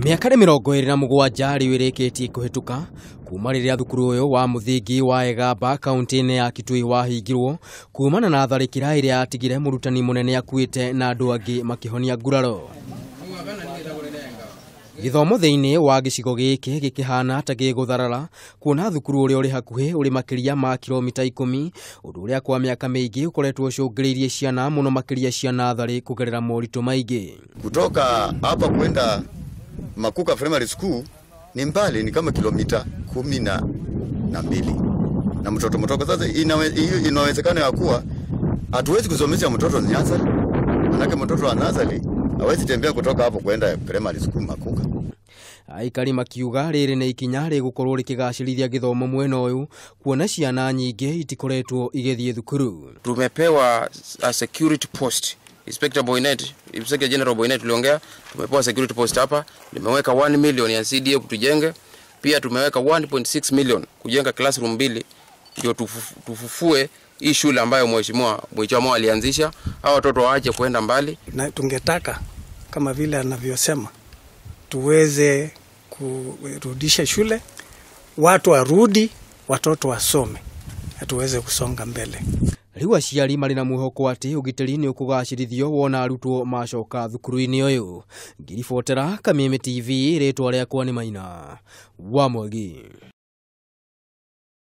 Miaka 27 riu irikitie kuhituka kuma riria thukuru uyu wa muthingi wa Egamba kaunti-ini ya Kitui wahingirwo kuumana na tharikira iria yatigire murutani munene akuite na andu angi makihonia nguraro. Githomo thiini wa gicigo giki gikihana ta gigutharara kuona thukuru uria uri hakuhi uri makiria ma kilomita 10 undu uria kwa miaka mingi ukoretwo ucungiriirie ciana muno makiria ciana thari kugerera moritu maingi. Kutoka hapa kwenda Makuka Primary School ni mbali, ni kama kilomita 12 na mtoto sasa inawezekana ya kuwa hatuwezi kusomesha mtoto nyanza, manake mtoto wa nazali hawezi tembea kutoka hapo kwenda Primary School Makuka. Aikari makiuga riri ni ikinya rigukorwo rikigacirithia githomo mwena uyu kuona ciana nyingi itikoretwo igithie thukuru. Tumepewa a security post. Inspector General Boynet tuliongea, tumepewa security post hapa, nimeweka 1 million ya CDA kutujenge, pia tumeweka 1.6 million kujenga classroom 2 ndio tufufue hii shule ambayo mheshimiwa alianzisha, hao watoto waache kwenda mbali. Na tungetaka kama vile anavyosema tuweze kurudisha shule, watu warudi, watoto wasome, tuweze kusonga mbele. Riu aciari mari na mwihoko ati ugitiri ni ukugacirithio wona arutwo macoka thukuru-ini uyu. Ngiribotera Kameme TV ritwa riakwa ni Maina wa Mwagi.